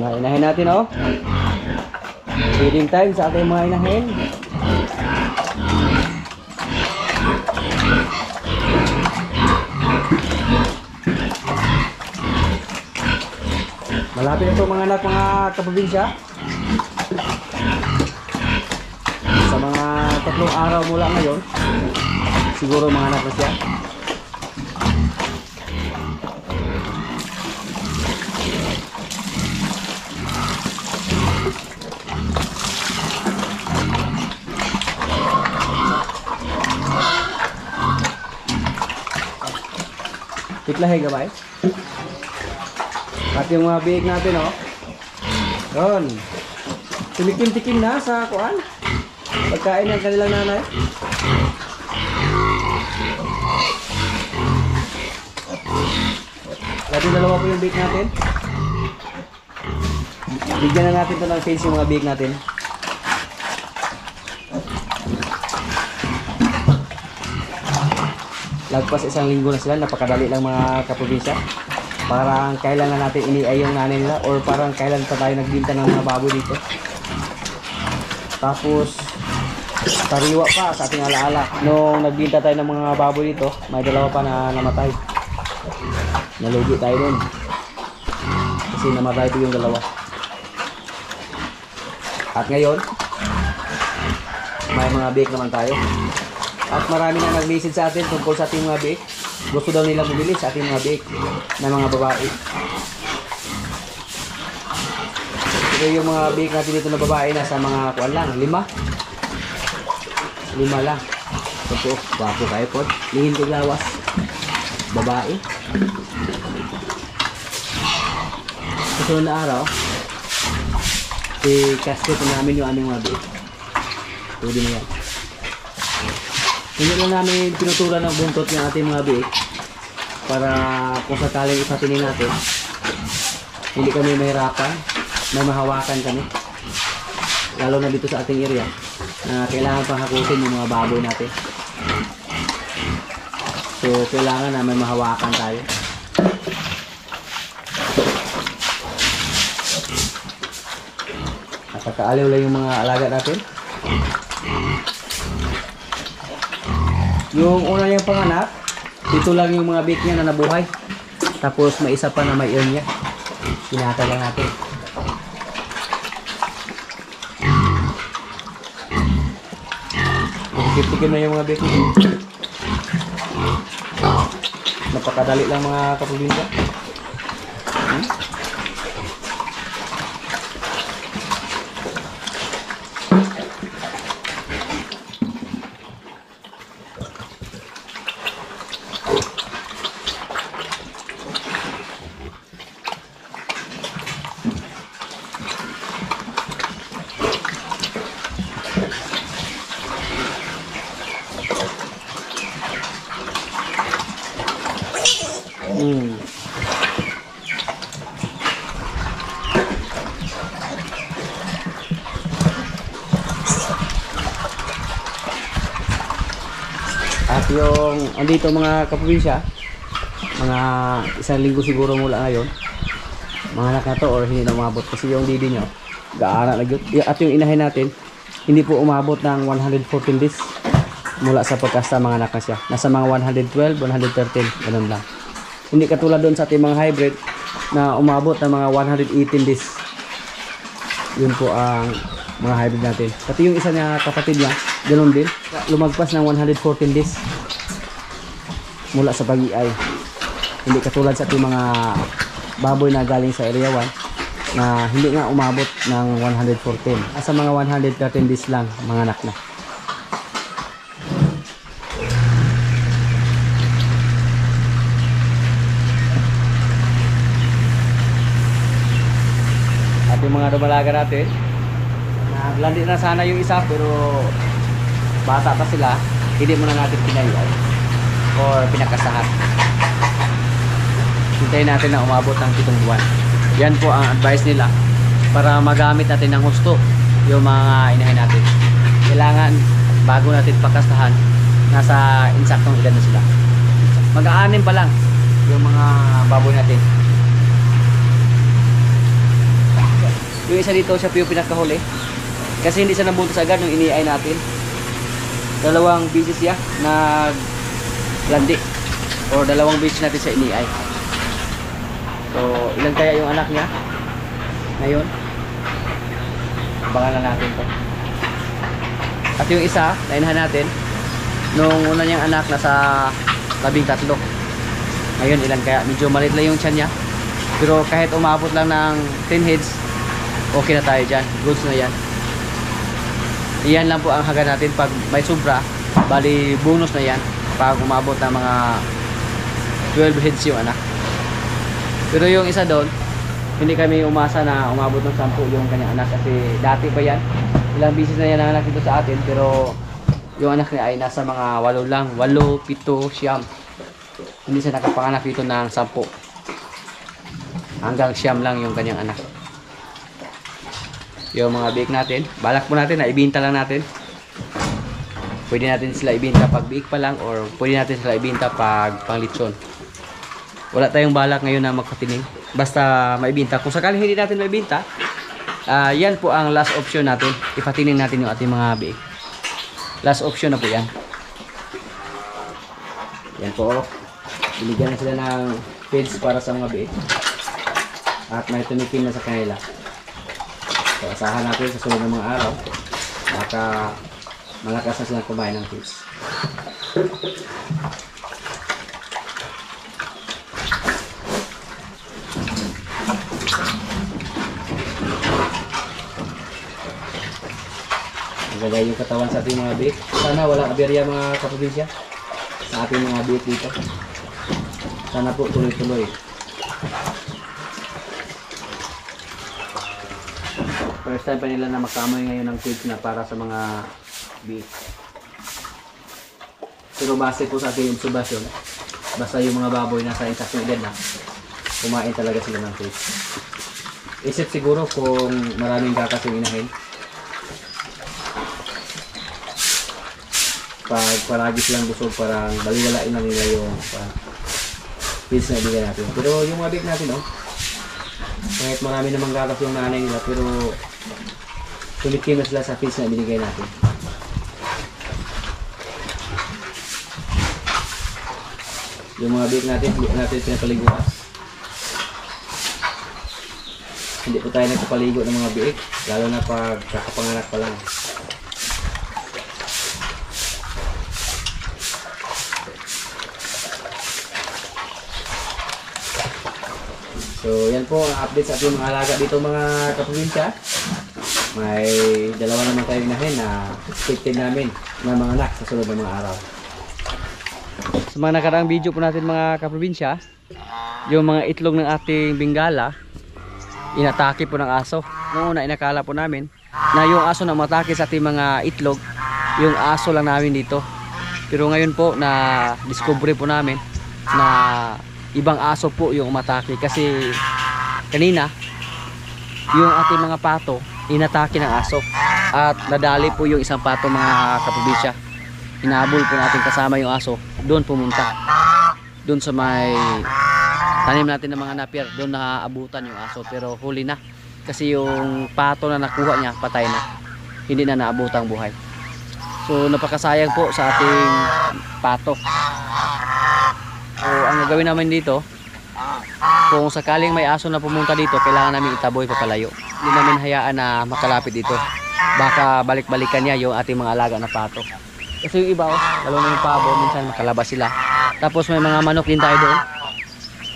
Mga inahin natin, oh. Feeding time sa ating mga inahin. Malapit na ito mga anak, mga kaprobinsya. Sa mga 3 araw mula ngayon, siguro mga anak na siya. Tiklahe gabay. At yung mga biik natin, oh. Doon. Tumikim-tikim na sa kuan. Pagkain ng kanilang nanay. Labing dalawa po yung biik natin. Bigyan na natin ito ng face yung mga biik natin. Lagpas 1 linggo na sila, napakadali lang mga kaprobinsya. Parang kailan na natin iniay yung nanay nila or parang kailan pa tayo nagbinta ng mga baboy dito. Tapos sariwa pa sa ating alaala. Nung nagbinta tayo ng mga baboy dito, may 2 pa na namatay. Nalugi tayo dun. Kasi namatay po yung 2. At ngayon, may mga bake naman tayo. At marami na nag-message sa atin tungkol sa ating mga bake. Gusto daw nila bumili sa ating mga bake na mga babae. Ito yung mga bake natin dito na babae, nasa mga kuwan lang, 5 lang. Ito, wapo kayo po. Lingin ko lawas. Babae. Kasunod na araw, i-casket namin yung aming mga bake. Pwede na yan. Hindi lang namin pinutulan ng buntot ng ating mga biik para kung sakaling ipatinin natin, hindi kami mahirapan, may mahawakan kami. Lalo na dito sa ating area na kailangan pang hakutin yung mga baboy natin. So, kailangan na may mahawakan tayo. At nakaaliw lang yung mga alaga natin. Yung una niyang panganak, ito lang yung mga bake niya na nabuhay. Tapos may isa pa na may earn niya. Pinaka lang natin. Tikim na yung mga bake niya. Napakadali lang mga kaprobinsya. At yung andito mga kaprobinsya, mga 1 linggo siguro mula ngayon, mga anak na to or hindi na umabot kasi yung didi nyo gaara na yun. At yung inahin natin hindi po umabot ng 114 days mula sa pagkasta, mga anak na siya. Nasa mga 112, 113, ganun lang. Hindi katulad doon sa ating mga hybrid na umabot ng mga 118 days. Yun po ang mga hybrid natin. Pati yung isa niya kapatid niya, ganun din. Lumagpas ng 114 days mula sa pag-iay. Hindi katulad sa ating mga baboy na galing sa area 1 na hindi nga umabot ng 114. Sa mga 113 days lang mga anak na. At yung mga dumalaga natin, naglandi na sana yung isa pero bata pa sila, hindi mo na natin pinayay or pinakasahan. Hintayin natin na umabot ng 7 buwan. Yan po ang advice nila para magamit natin ng husto yung mga inahin natin. Kailangan bago natin pakastahan, nasa insaktong edad na sila. Mag-aanim pa lang yung mga baboy natin. Yung isa dito, siya po yung pinakahuli. Kasi hindi siya nabuntis agad nung iniay natin. Dalawang beses siya naglandi. O dalawang beses natin sa iniay. So, ilan kaya yung anak niya? Ngayon. Abangan na natin to. At yung isa, nainahan natin. Nung una niyang anak, nasa 13. Ngayon, ilan kaya? Medyo maliit lang yung tiyan niya. Pero kahit umabot lang ng 10 heads, okay na tayo dyan. Goods na yan. Iyan lang po ang haga natin pag may sobra. Bali bonus na yan pag umabot ng mga 12 heads yung anak. Pero yung isa doon, hindi kami umasa na umabot ng 10 yung kanyang anak. Kasi dati pa yan, ilang bisis na yan ang anak dito sa atin. Pero yung anak niya ay nasa mga 8 lang. 8, 7, siyam. Hindi siya nakapanganak dito ng 10. Hanggang siyam lang yung kanyang anak. Yung mga biik natin, balak po natin na ibinta lang natin. Pwede natin sila ibinta pag biik pa lang, or pwede natin sila ibinta pag panglitsyon. Wala tayong balak ngayon na magpatining, basta maibinta. Kung sakaling hindi natin maibinta, yan po ang last option natin. Ipatining natin yung ating mga biik. Last option na po yan. Yan po, binigyan na sila ng feeds para sa mga biik. At may tumikim na sa kanila. So, asahan natin sa sunod ng mga araw, baka malakas na silang kumain ng fish. Magagay yung katawan sa ating mga beef. Sana walang aberya mga kaprobinsya sa ating mga beef dito. Sana po tuloy-tuloy. First time pa nila na makamoy ngayon ng feeds na para sa mga beef. Pero base po sa ating obserbasyon, basta yung mga baboy nasa insaktong edad na, kumain talaga sila ng feeds. Isip siguro kung maraming gatas yung inahin. Pag palagi silang busog, parang baliwalain na nila yung feeds na ibigay natin. Pero yung mga beef natin, kahit marami namang gatas yung nanay nila, pero tumikim na sila sa feeds na binigay natin. Yung mga beef natin, hindi natin pinapaliguan. Hindi po tayo nagpapaligo ng mga beef, lalo na pag kakapanganak pa lang. So yan po ang update sa ating mga alaga dito mga kaprobinsya. May dalawa naman tayong inahin na expected namin na mga anak sa sunod ng mga araw. Sa mga nakaraang video po natin mga kaprobinsya, yung mga itlog ng ating Bengala, inatake po ng aso. Noong una inakala po namin na yung aso na matake sa ating mga itlog, yung aso lang namin dito. Pero ngayon po na discovery po namin na ibang aso po yung umatake. Kasi kanina yung ating mga pato inatake ng aso at nadali po yung isang pato mga kaprobinsya. Hinabol po natin kasama yung aso, doon pumunta, doon sa may tanim natin ng mga napier, doon naaabutan yung aso, pero huli na kasi yung pato na nakuha niya patay na, hindi na naabutang buhay. So napakasayang po sa ating pato. So ang gagawin namin dito, kung sakaling may aso na pumunta dito, kailangan namin itaboy papalayo. Hindi namin hayaan na makalapit dito, baka balik-balikan niya yung ating mga alaga na pato. Kasi yung iba, lalo na yung pabo, minsan makalabas sila. Tapos may mga manok din tayo doon.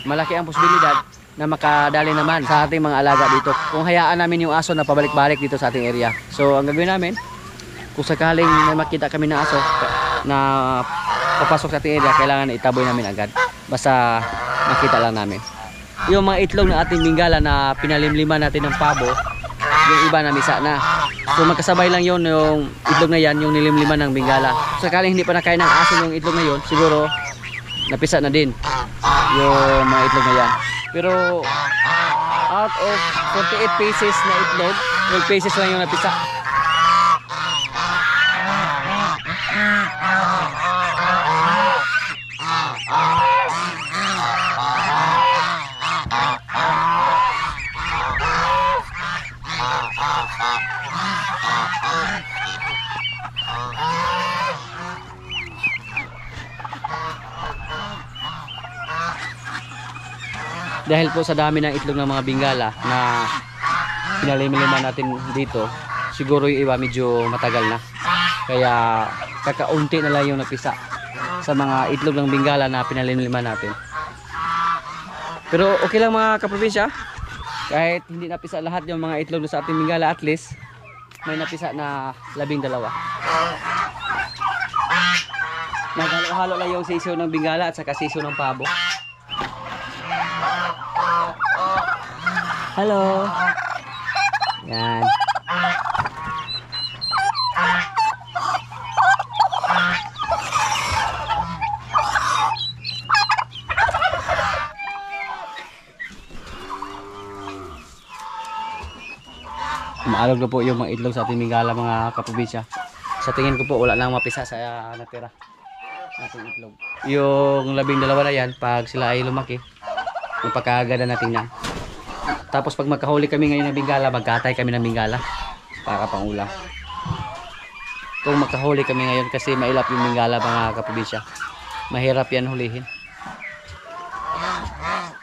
Malaki ang posibilidad na makadali naman sa ating mga alaga dito kung hayaan namin yung aso na pabalik-balik dito sa ating area. So ang gagawin namin, kung sakaling may makita kami na aso na papasok sa ating area, kailangan na itaboy namin agad, basta makita lang namin. Yung mga itlog ng ating Bengala na pinalimliman natin ng pabo, yung iba na misa na. So magkasabay lang yun, yung itlog na yan, yung nilimliman ng Bengala. Sakaling hindi pa nakain ng aso yung itlog na yun, siguro napisa na din yung mga itlog na yan. Pero out of 48 pieces na itlog, 12 pieces lang yung napisa. Dahil po sa dami ng itlog ng mga bingala na pinalimiliman natin dito, siguro yung iba medyo matagal na. Kaya kakaunti na lang yung napisa sa mga itlog ng bingala na pinalimiliman natin. Pero okay lang mga kaprobinsya, kahit hindi napisa lahat yung mga itlog sa ating bingala, at least may napisa na 12. Naghalo-halo lang yung sisiyo ng bingala at saka sisiyo ng pabo. Hello. Yan. Maalog na po yung mga itlog sa ating bingala mga kaprobinsya. Sa tingin ko po wala nang mapisa sa natira nating itlog. Yung 12 na yan, pag sila ay lumaki, magpakaganda natin yan. Tapos pag magkahuli kami ngayon ng bingala, magkatay kami ng bingala para pangulam. Kung magkahuli kami ngayon, kasi mailap yung bingala mga kaprobinsya, mahirap yan hulihin.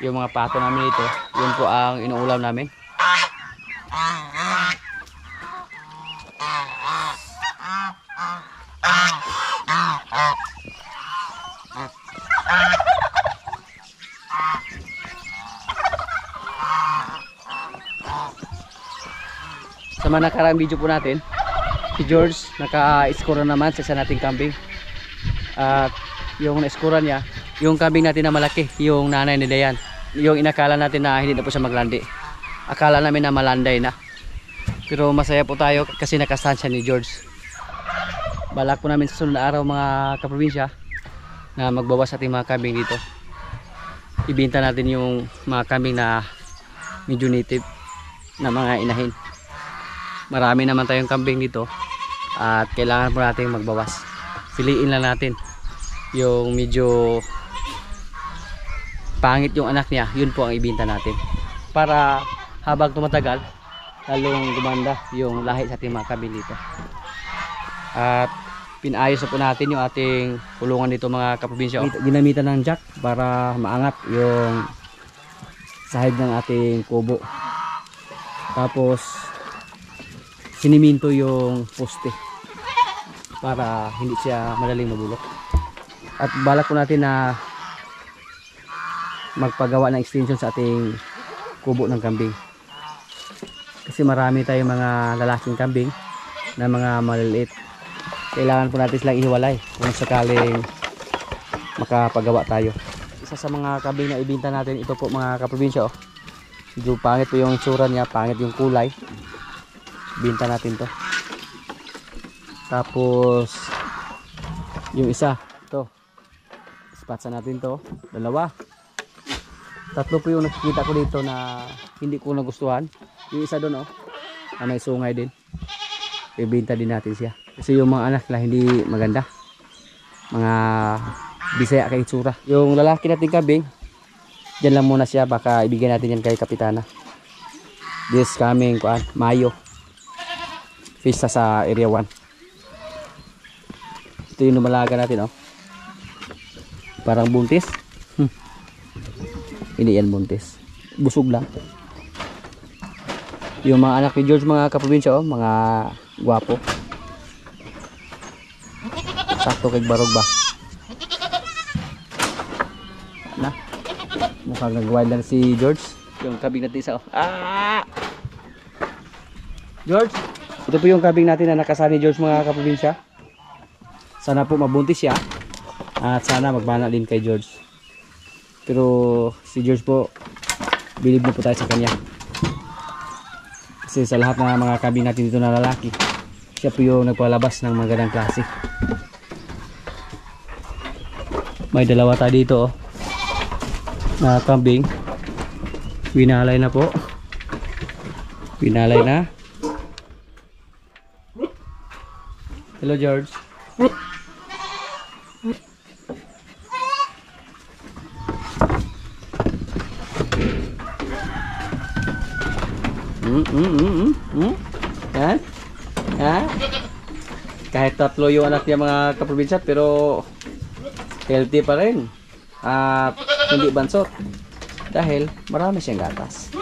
Yung mga pato namin ito, yun po ang inuulam namin. Sa mga nakaraang video po natin, si George naka-score naman sa isa nating kambing. At yung na-score niya, yung kambing natin na malaki, yung nanay ni Dayan. Yung inakala natin na hindi na po siya maglandi. Akala namin na malanday na. Pero masaya po tayo kasi nakastansya ni George. Balak po namin sa sunod na araw mga kaprobinsya na magbawas ating mga kambing dito. Ibenta natin yung mga kambing na medyo native na mga inahin. Marami naman tayong kambing dito at kailangan po natin magbawas. Piliin lang natin yung medyo pangit yung anak niya, yun po ang ibenta natin. Para habang tumatagal, lalong gumanda yung lahi sa ating mga kambing dito. At pinayos na po natin yung ating kulungan dito mga kaprobinsya. Ginamitan ng jack para maangat yung sahig ng ating kubo. Tapos siniminto yung poste para hindi siya madaling mabulok. At balak po natin na magpagawa ng extension sa ating kubo ng kambing. Kasi marami tayong mga lalaking kambing na mga maliliit. Kailangan po natin silang ihiwalay kung sakaling makapagawa tayo. Isa sa mga kambing na ibinta natin, ito po mga kaprobinsya. Medyo pangit po yung itsura niya, pangit yung kulay. Binta natin to. Tapos yung isa, to spatsa natin to, 2. 3 po yung nakikita ko dito na hindi ko nagustuhan. Yung isa doon na may sungay din, ibinta din natin siya kasi yung mga anak na hindi maganda, mga Bisaya kay itsura. Yung lalaki natin kambing, dyan lang muna siya, baka ibigay natin yan kay Kapitana this coming Mayo, Pista sa Area 1. Ito yung lumalaga natin parang buntis. Hindi yan buntis, busog lang. Yung mga anak ni George mga kaprobinsya, mga gwapo, sakto kay barog ba na, mukhang nag-wild lang si George. Yung kabing natin isa George, ito po yung kabing natin na nakasani George mga kaprobinsya. Sana po mabuntis siya at sana magmana din kay George. Pero si George po, believe na po tayo sa kanya. Kasi sa lahat ng mga kabing natin dito na lalaki, siya po yung nagpalabas ng magandang klase. May 2 tayo dito na kambing. Winalay na po. Winalay na. Hello George. Yan. Ha? Kahit 3 yung anak niya mga kaprobinsya, pero healthy pa rin at hindi bansot. Dahil marami siyang gatas.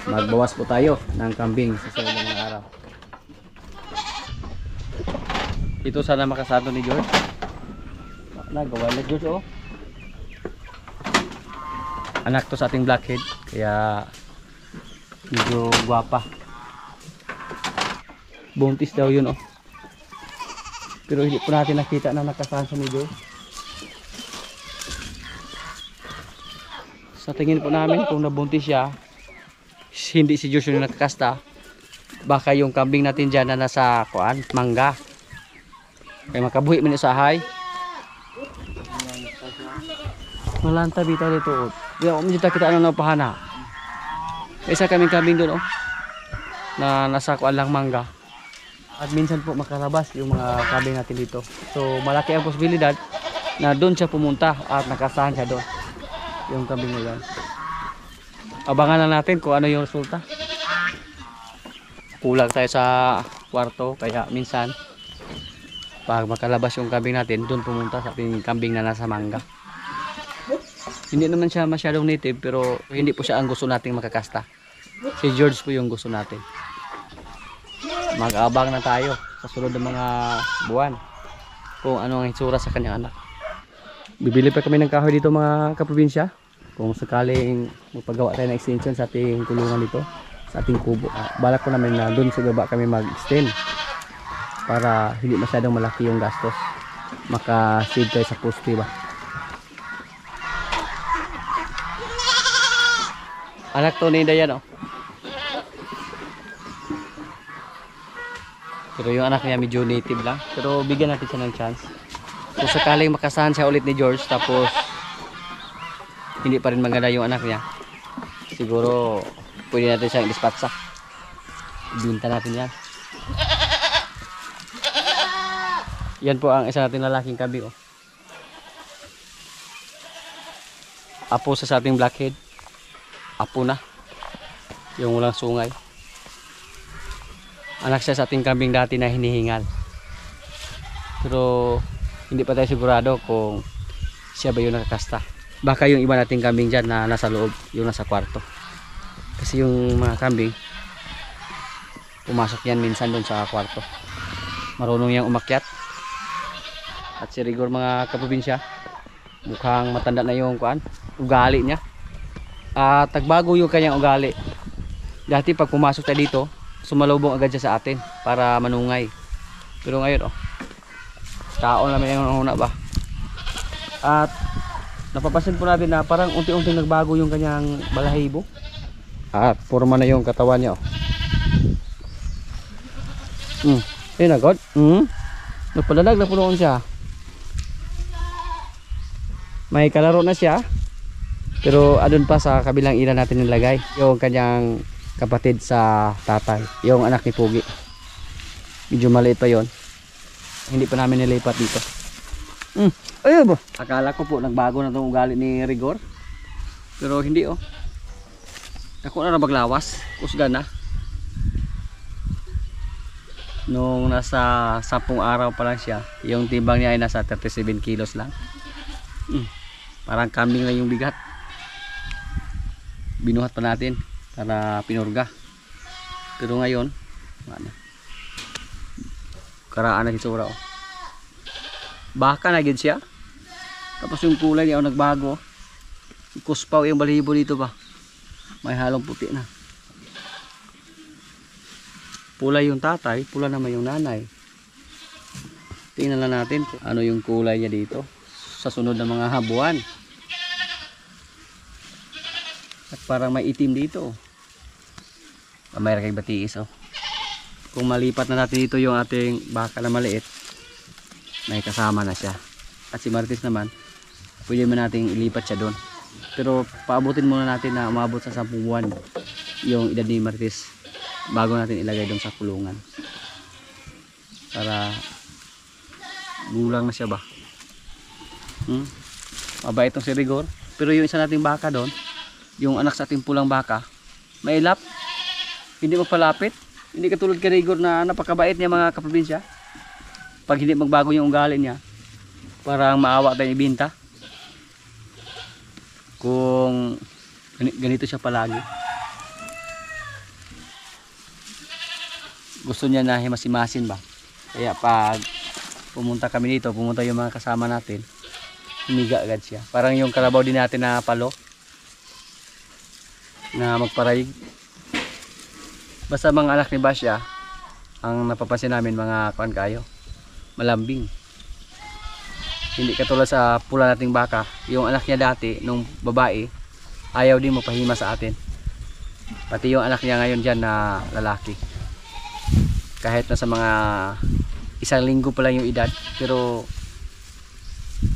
Magbawas po tayo ng kambing sa sunod na mga araw. Ito sana makasanto ni George. Nagawa na George, oh. Anak to sa ating blackhead, kaya medyo gwapa. Buntis daw yun, oh. Pero hindi po natin nakita na nakasanto ni George. Sa tingin po namin, kung nabuntis siya, hindi si George yung nakakasta, baka yung kambing natin dyan na nasa kuan, mangga. Kaya makabuhi mo sa hay. Malanta bitaw dito. Di ako medyo kita ano napahana. Isa kaming kambing doon, oh, na nasa kuan lang mangga. At minsan po makalabas yung mga kambing natin dito. So malaki ang posibilidad na doon siya pumunta at nakasahan siya doon. Yung kambing na yan. Abangan lang natin kung ano yung resulta. Kulang tayo sa kwarto, kaya minsan pag makalabas yung kambing natin, doon pumunta sa ating kambing na nasa mangga. Hindi naman siya masyadong native, pero hindi po siya ang gusto nating makakasta. Si George po yung gusto natin. Mag-aabang na tayo sa sunod ng mga buwan kung ano ang itsura sa kanyang anak. Bibili pa kami ng kahoy dito mga kaprobinsya. Kung sakaling magpagawa tayo ng extension sa ating kulungan dito, sa ating kubo. Balak ko namin na doon sa baba kami mag-extend para hindi masyadong malaki yung gastos. Maka-save tayo sa poste ba. Anak to ni Dayan, oh. Pero yung anak niya medyo native lang. Pero bigyan natin siya ng chance. Kung sakaling makasahan siya ulit ni George, tapos hindi pa rin maganda yung anak niya, siguro pwede natin siyang dispatsa. Ibinta natin yan. Yan po ang isa natin lalaking kambing, oh. Apo sa ating blackhead. Apo na. Yung walang sungay. Anak siya sa ating kambing dati na hinihingal. Pero hindi pa tayo sigurado kung siya ba yung nakakasta. Baka yung iba nating kambing dyan na nasa loob, yung nasa kwarto. Kasi yung mga kambing, pumasok yan minsan doon sa kwarto. Marunong yang umakyat. At si Rigor mga kaprobinsya, mukhang matanda na yung kuan, ugali niya. At tagbago yung kanyang ugali. Dati pag pumasok tayo dito, sumalubong agad siya sa atin para manungay. Pero ngayon, oh, taon naman yung una ba. At napapansin po natin na parang unti-unting nagbago yung kanyang balahibo. At forma na yung katawan niya, oh. Ayun na God. Nagpalalag na punoon siya. May kalaro na siya. Pero adun pa sa kabilang ina natin nilagay yung kanyang kapatid sa tatay, yung anak ni Pugi. Medyo maliit pa yon. Hindi pa namin nilipat dito. Ayun ba? Akala ko po nagbago na itong ugali ni Rigor. Pero hindi, oh. Ako na maglawas. Kusga na. Nung nasa 10 araw pa lang siya, yung timbang niya ay nasa 37 kilos lang. Parang kambing lang yung bigat. Binuhat pa natin para pinurga. Pero ngayon, ano, karaan na hitsura, oh. Baka na gid siya. Tapos yung kulay niya, oh, nagbago. Kuspaw yung balibo dito ba. May halong puti na. Pula yung tatay, pula naman yung nanay. Tingnan lang natin kung ano yung kulay niya dito sa sunod na mga buwan. At parang may itim dito. May kay batiis, oh. Kung malipat na natin dito yung ating baka na maliit, may kasama na siya. At si Martis naman, pwede man nating ilipat siya doon. Pero paabutin muna natin na umabot sa 10 buwan yung edad ni Martis bago natin ilagay doon sa kulungan. Para gulang na siya ba. Mabait itong si Rigor. Pero yung isa nating baka doon, yung anak sa ating pulang baka, mailap, hindi magpalapit. Hindi katulad kay Rigor na napakabait niya mga kaprobinsya. Pag hindi magbago yung ugali niya, Parang maawa tayong ibinta. Kung ganito siya palagi. Gusto niya na himas-himasin ba. Kaya pag pumunta kami dito, pumunta yung mga kasama natin, humiga agad siya. Parang yung kalabaw din natin na palo na magparayig. Basta mga anak ni Basya, ang napapansin namin mga kuan kayo, malambing. Hindi katulad sa pula nating baka. Yung anak niya dati, nung babae, ayaw din mapahima sa atin. Pati yung anak niya ngayon dyan na lalaki. Kahit na sa mga 1 linggo pa lang yung edad, pero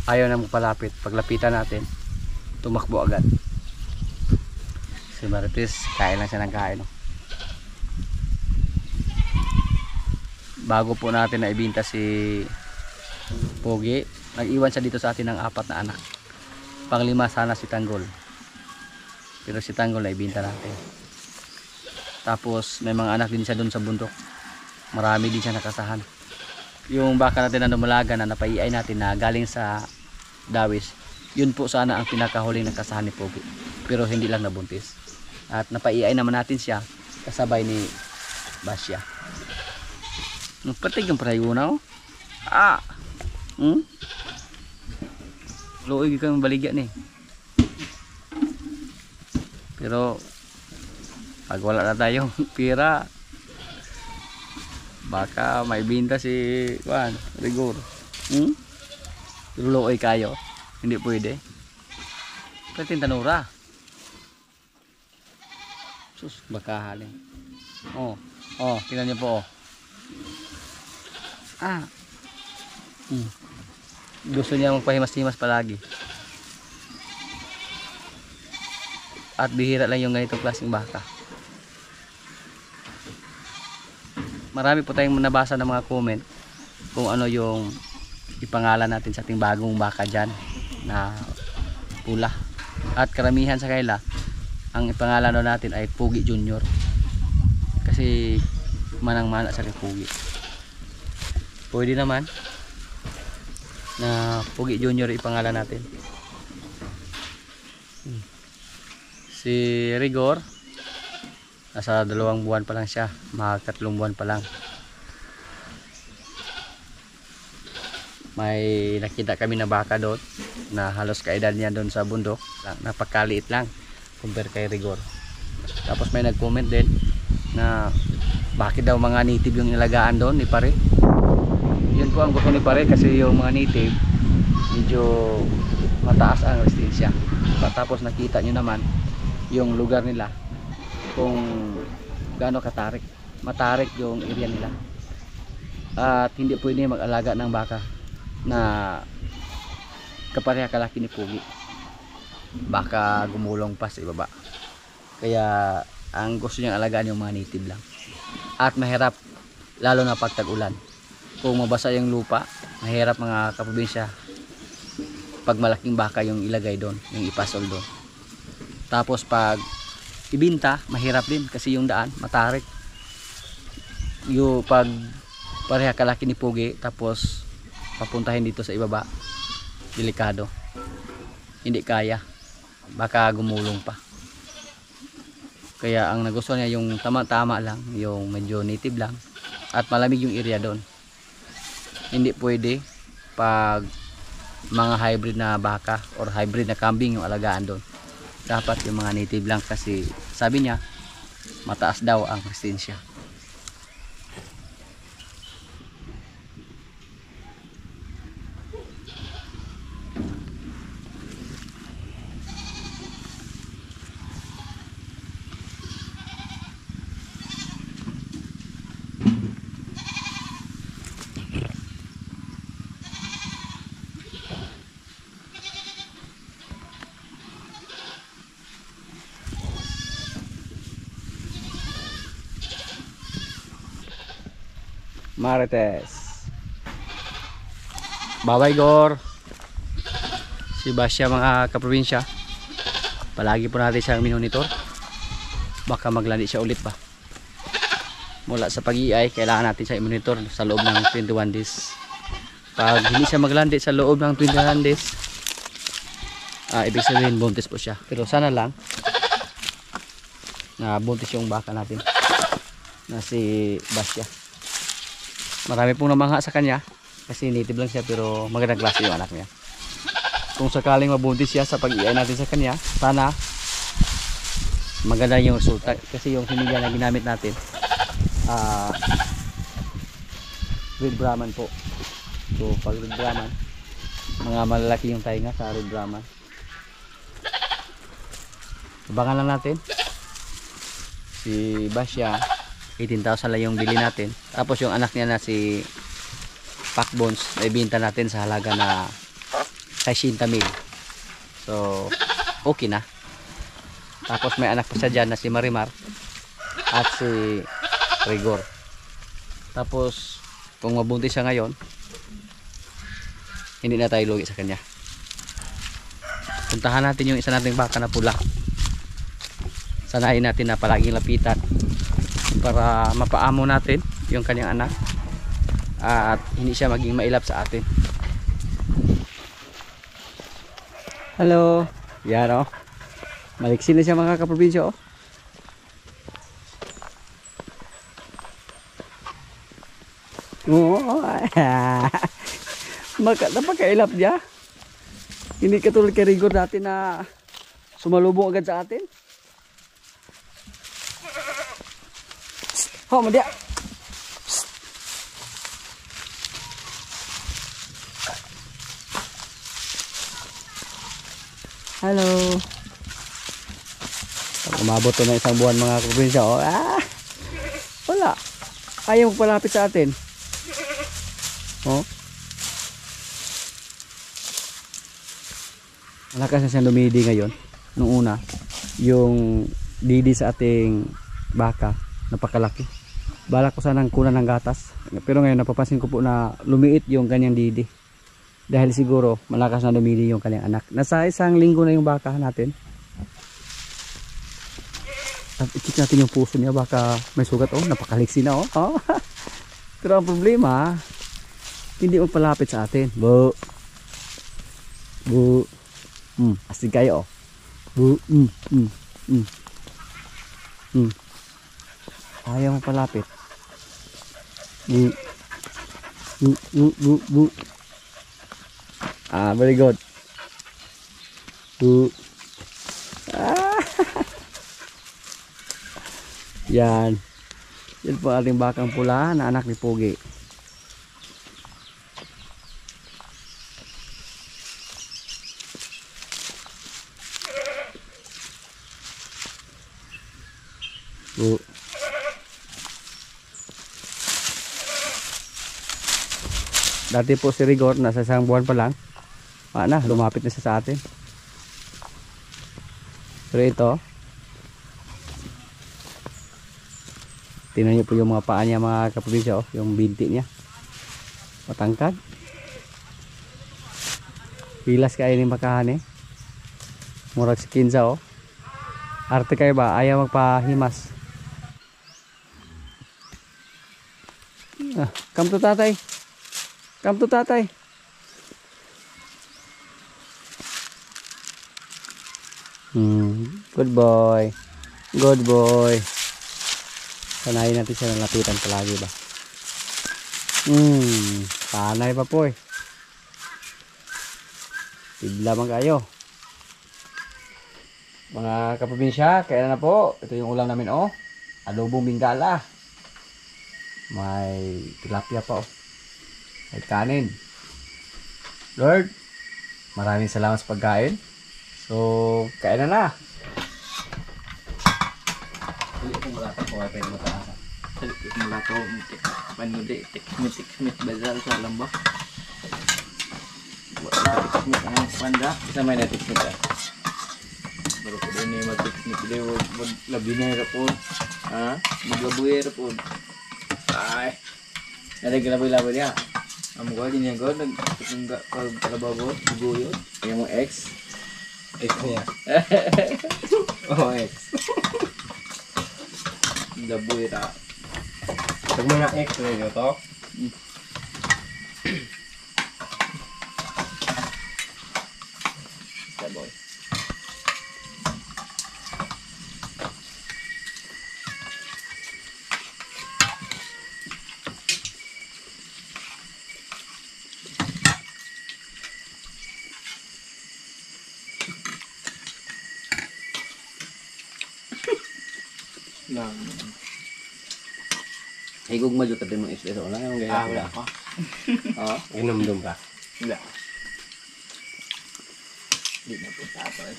ayaw na magpalapit. Paglapitan natin, tumakbo agad. Si Marites, kain lang siya ng kain. Bago po natin na ibinta si Pogi, nag-iwan siya dito sa atin ng 4 na anak. Pang-5 sana si Tanggol, pero si Tanggol na ibinta natin. Tapos may mga anak din siya doon sa bundok, marami din siya nakasahan. Yung baka natin na dumalaga na napaiay natin na galing sa Dawis, yun po sana ang pinakahuling nakasahan ni Pogi, pero hindi lang nabuntis. At napaiay naman natin siya kasabay ni Basya. Patig yung prayuna, oh. Luoy kang baligya ni. Pero pag wala na tayong pira, baka may binta si Juan Rigor. Pero luoy kayo, hindi pwede. Pwede tanura. Sus, baka halin. Tingnan niyo po, oh. Gusto niya magpahimas-himas palagi. At bihira lang yung ganitong klaseng baka. Marami po tayong nabasa ng mga comment kung ano yung ipangalan natin sa ating bagong baka dyan na pula. At karamihan sa kaila, ang ipangalan natin ay Pogi Junior. Kasi manang-mana sa Pogi. Pwede naman na Pogi Junior ipangalan natin. Si Rigor, nasa 2 buwan pa lang siya, mga 3 buwan pa lang. May nakita kami na baka doon na halos kaedad niya doon sa bundok, napakaliit lang compare kay Rigor. Tapos may nag-comment din na bakit daw mga native yung nilagaan doon ni pare. Yun po ang gusto ni pare, kasi yung mga native medyo mataas ang resistensya. Tapos nakita nyo naman yung lugar nila kung gaano katarik, matarik yung area nila. At hindi pwede mag-alaga ng baka na kapareha kalaki ni Pogi, baka gumulong pa sa ibaba. Kaya ang gusto niyang alagaan yung mga native lang. At mahirap lalo na pag tag-ulan. Kung mabasa yung lupa, mahirap mga kaprobinsya pag malaking baka yung ilagay doon, yung ipasol doon. Tapos pag ibinta, mahirap din kasi yung daan matarik. Yung pag pareha kalaki ni Pogi tapos papuntahin dito sa ibaba, delikado, hindi kaya, baka gumulong pa. Kaya ang nagustuhan niya yung tama-tama lang, yung medyo native lang at malamig yung area doon. Hindi pwede pag mga hybrid na baka or hybrid na kambing yung alagaan doon. Dapat yung mga native lang, kasi sabi niya mataas daw ang resistensya. Marites, bye-bye Gor. Si Basya mga kaprobinsya, palagi po natin siyang minonitor, baka maglandi siya ulit ba. Mula sa pag-iay, kailangan natin siya i-monitor sa loob ng 21 days. Pag hindi siya maglandi sa loob ng 21 days, ibig sabihin buntis po siya. Pero sana lang na buntis yung baka natin na si Basya. Marami pong namangha sa kanya kasi native lang siya, pero magandang klase yung anak niya. Kung sakaling mabuntis siya sa pag-iay natin sa kanya, sana maganda yung resulta, kasi yung similya na ginamit natin Red Brahman po. So pag Red Brahman, mga malalaki yung tainga sa Red Brahman. Abangan lang natin. Si Basya 18,000 lang yung bili natin. Tapos yung anak niya na si Pakbones, ibenta natin sa halaga na 60,000. So okay na. Tapos may anak pa siya dyan na si Marimar at si Rigor. Tapos kung mabuntis siya ngayon, hindi na tayo lugi sa kanya. Puntahan natin yung isa nating baka na pula. Sanayin natin na palaging lapitan para mapaamo natin yung kanyang anak at hindi siya maging mailap sa atin. Hello. Yan o. Maliksi na siya mga kaprobinsya o. Oo. Napakailap niya. Hindi katulad kay Rigor dati na sumalubong agad sa atin. Oh, madya. Hello. Pag umabot to ng isang buwan mga kaprobinsya, oh, wala. Ayaw magpalapit sa atin. Oh. Malakas na siyang dumidi ngayon. Nung una, yung didi sa ating baka, napakalaki. Balak ko sanang kunan ng gatas. Pero ngayon napapansin ko po na lumiit yung kanyang didi. Dahil siguro malakas na dumidi yung kanyang anak. Nasa 1 linggo na yung baka natin. I-check natin yung puso niya, baka may sugat. Oh, napakaliksi na oh. Pero ang problema, hindi magpalapit sa atin. Bu. Bu. Astig kayo oh. Bu. Ayaw mo palapit. Bu. Very good. Bu. Yan. Yan po ating bakang pula na anak ni Pogi. Bu. Dati po si Rigor, nasa 1 buwan pa lang. Lumapit na siya sa atin. Pero ito, tingnan niyo po yung mga paa niya mga kaprobinsya, oh, yung binti niya. Matangkad. Pilas kayo ni makahan eh. Murag si Kinza oh. Arte kayo ba? Ayaw magpahimas. Come to tatay. Come to tatay. Good boy. Good boy. Sanayin natin siya ng lapitan palagi ba. Panay pa po eh. Tigla man kayo. Mga kaprobinsya, kaya na po. Ito yung ulam namin oh. Adobong bingala. May tilapia pa oh. May kanin. Lord, maraming salamat sa pagkain. So, kain na. Hindi ko malata ko ay pwede mataasa. Hindi ko malata ko panudi. Tikmit bazal sa alam ba? Tikmit ang panda. Isa may natikmit ah. Baru ko din yung matikmit. Labi na yung rapon. Maglabuhi yung rapon. Ay. Nalaglaboy-laboy niya. Ang mukha din niya God. Nagtutungga pagkalabagot. Buguyot. Yung mga ex. Ex niya. Oh, ex. Laboy ra. Pag mga ex na yun ito. Lang. Higog mo jud mo espresso lang yung gaya. Wala pa. Oo. Inom-dum ka. Wala. Di na po tapos.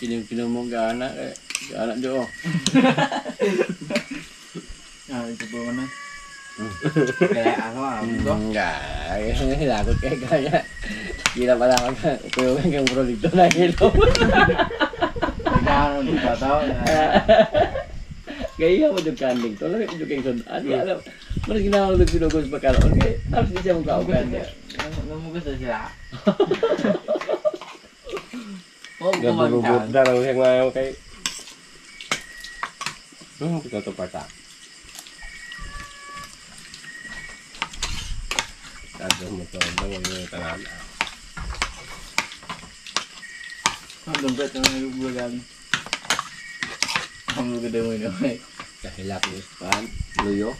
Kinim mo gana kay gana jo. Ito po na. Kaya ito? Enggak, lagot kay kaya. Gila pala ka. Kuyo kang produkto na hilo. Kaya dito to. Gaya mo jud kanding. To lang jud kay sun. Ani alam. Mas ginawa mo pinugos bakal. Okay, tapos di siya mo kauban niya. Namugas na sila. Gabubud na lang siya ngayon kay... Kita to pata. Kado mo to, bang yung tanan. Ang dompet na nagbugan. Ang ganda mo yun, okay? Kahilak ni Span, luyo.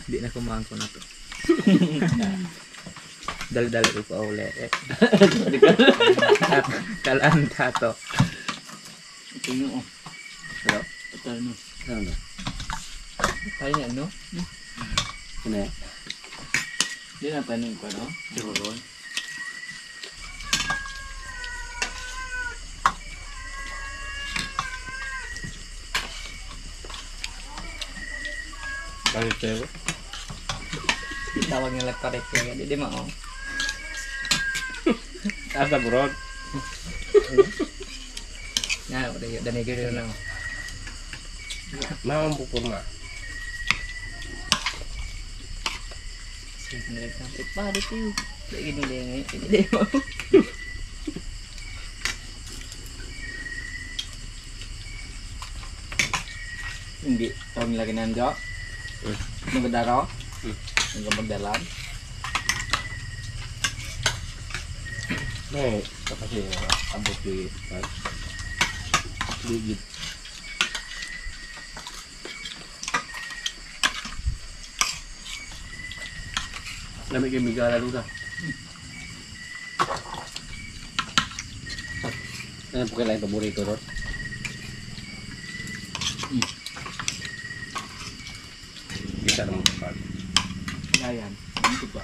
Di na kumain ko na to. Dal-dal ko pa uli. Kalaan tato. Ito yun, oh. Ano? Ito yun, oh. Ano na? Tayo niya, no? Ano yan? Hindi na tanong ko, no? Siguro. Bakit sa'yo? Tawag nila correct kaya di mo. Asa burot? Na, udah dan igir na. Naman pupurma. Sini sampai pa dito. Lagi ni dia ini mo. Hindi. Tawag nila kinanjo. Magdaro. Magdalam. May, kasi abot yung digit. Lamig yung migala lusa. Ano po kailangan paborito ron? Bisa naman kapag. Ayan. Ano ba?